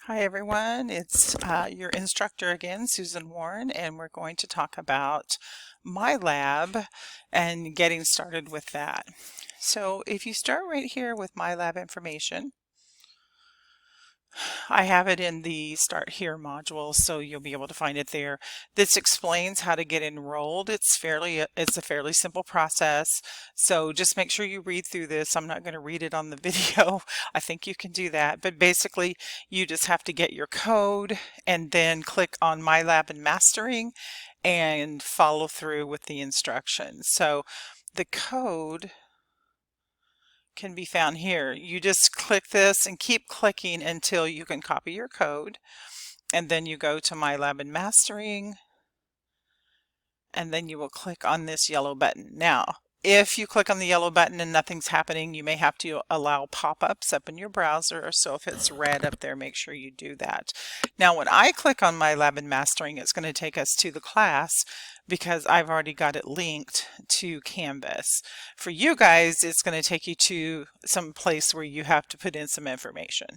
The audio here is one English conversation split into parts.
Hi everyone, it's your instructor again, Susan Warren, and we're going to talk about MyLab and getting started with that. So if you start right here with MyLab information, I have it in the Start Here module, so you'll be able to find it there. This explains how to get enrolled. It's a fairly simple process, so just make sure you read through this. I'm not going to read it on the video. I think you can do that, but basically you just have to get your code and then click on MyLab and Mastering and follow through with the instructions. So the code can be found here. You just click this and keep clicking until you can copy your code, and then you go to MyLab and Mastering, and then you will click on this yellow button. Now, if you click on the yellow button and nothing's happening, you may have to allow pop-ups up in your browser, so if it's red up there, make sure you do that. Now, when I click on MyLab and Mastering, it's going to take us to the class because I've already got it linked to Canvas. For you guys, it's going to take you to some place where you have to put in some information.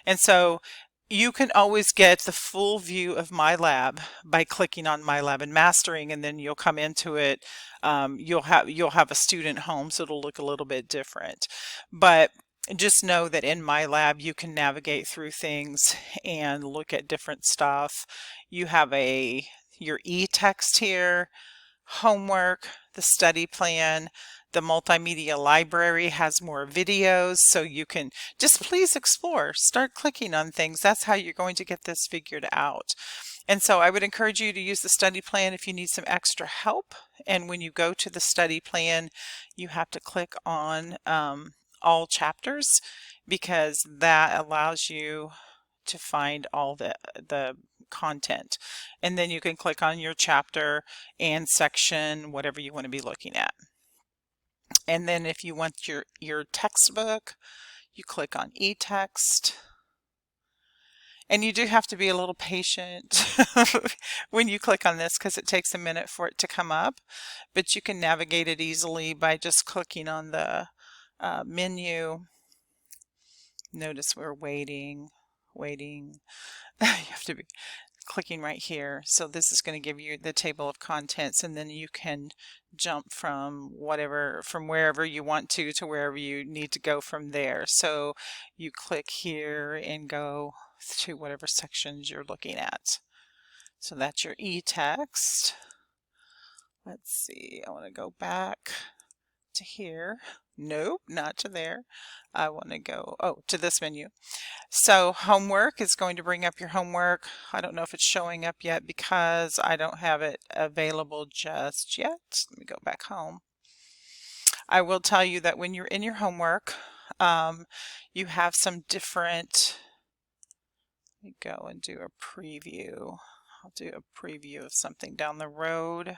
And so you can always get the full view of MyLab by clicking on MyLab and Mastering, and then you'll come into it. You'll have a student home, so it'll look a little bit different. But just know that in MyLab you can navigate through things and look at different stuff. You have your e-text here, homework, the study plan. The multimedia library has more videos, so you can just please explore. Start clicking on things. That's how you're going to get this figured out. And so I would encourage you to use the study plan if you need some extra help. And when you go to the study plan, you have to click on all chapters, because that allows you to find all the content. And then you can click on your chapter and section, whatever you want to be looking at. And then if you want your textbook, you click on e-text. And you do have to be a little patient when you click on this, because it takes a minute for it to come up. But you can navigate it easily by just clicking on the menu. Notice we're waiting. You have to be clicking right here. So this is going to give you the table of contents, and then you can jump from wherever you want to wherever you need to go from there. So you click here and go to whatever sections you're looking at. So that's your e-text. Let's see, I want to go back to here. Nope, not to there. I want to go, to this menu. So homework is going to bring up your homework. I don't know if it's showing up yet because I don't have it available just yet. Let me go back home. I will tell you that when you're in your homework, you have some different, let me go and do a preview. I'll do a preview of something down the road.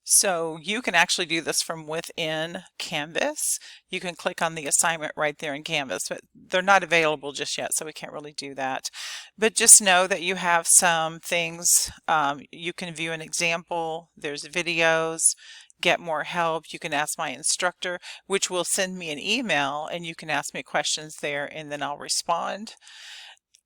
So you can actually do this from within Canvas. You can click on the assignment right there in Canvas, but they're not available just yet, so we can't really do that. But just know that you have some things. You can view an example. There's videos. Get more help. You can ask my instructor, which will send me an email, and you can ask me questions there, and then I'll respond.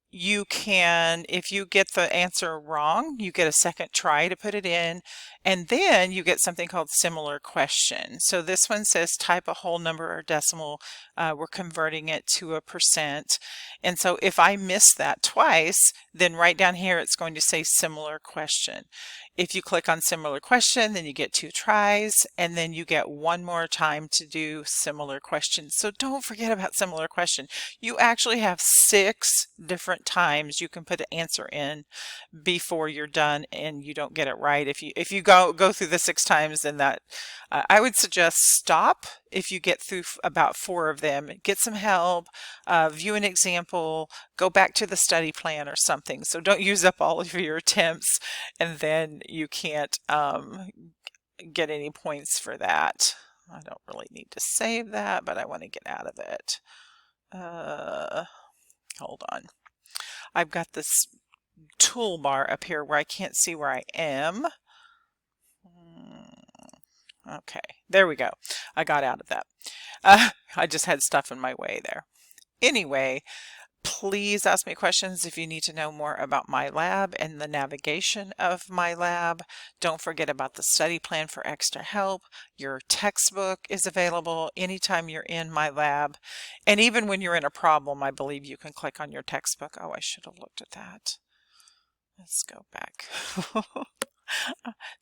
You can, if you get the answer wrong, you get a second try to put it in, and then you get something called similar question. So this one says type a whole number or decimal. We're converting it to a percent. And so if I miss that twice, then right down here it's going to say similar question. If you click on similar question, then you get 2 tries, and then you get 1 more time to do similar questions. So don't forget about similar question. You actually have 6 different times you can put an answer in before you're done and you don't get it right. If you go through the 6 times, then that I would suggest stop if you get through about 4 of them. Get some help, view an example, go back to the study plan or something. So don't use up all of your attempts and then you can't get any points for that. I don't really need to save that, but I want to get out of it. Hold on. I've got this toolbar up here where I can't see where I am. Okay, there we go. I got out of that. I just had stuff in my way there. Anyway, please ask me questions if you need to know more about MyLab and the navigation of MyLab. Don't forget about the study plan for extra help. Your textbook is available anytime you're in MyLab. And even when you're in a problem, I believe you can click on your textbook. Oh, I should have looked at that. Let's go back.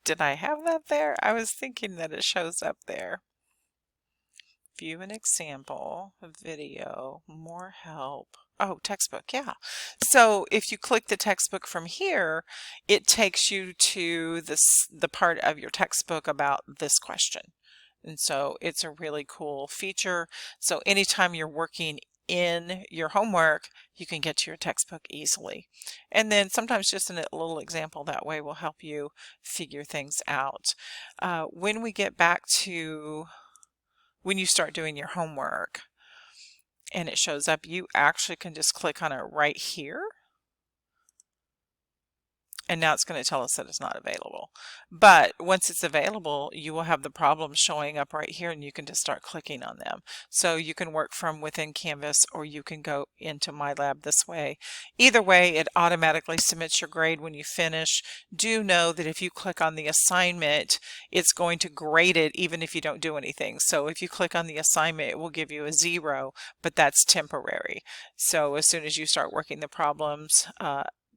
Did I have that there? I was thinking that it shows up there. View an example, video, more help. Oh, textbook, yeah. So if you click the textbook from here, it takes you to the part of your textbook about this question. And so it's a really cool feature. So anytime you're working in your homework, you can get to your textbook easily. And then sometimes just a little example that way will help you figure things out. When we get back to when you start doing your homework and it shows up, you actually can just click on it right here. And now it's going to tell us that it's not available. But once it's available, you will have the problems showing up right here and you can just start clicking on them. So you can work from within Canvas or you can go into MyLab this way. Either way, it automatically submits your grade when you finish. Do know that if you click on the assignment, it's going to grade it even if you don't do anything. So if you click on the assignment, it will give you a 0, but that's temporary. So as soon as you start working the problems,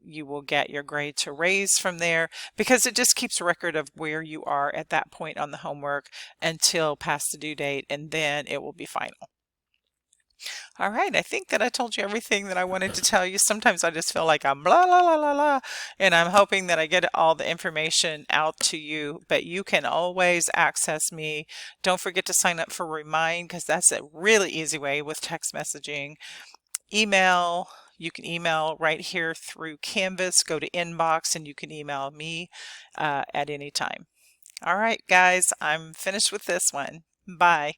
you will get your grade to raise from there, because it just keeps a record of where you are at that point on the homework until past the due date, and then it will be final. All right, I think that I told you everything that I wanted to tell you. Sometimes I just feel like I'm blah, blah, blah, blah, blah, and I'm hoping that I get all the information out to you, but you can always access me. Don't forget to sign up for Remind, because that's a really easy way with text messaging. Email. You can email right here through Canvas. Go to inbox and you can email me at any time. All right, guys, I'm finished with this one. Bye.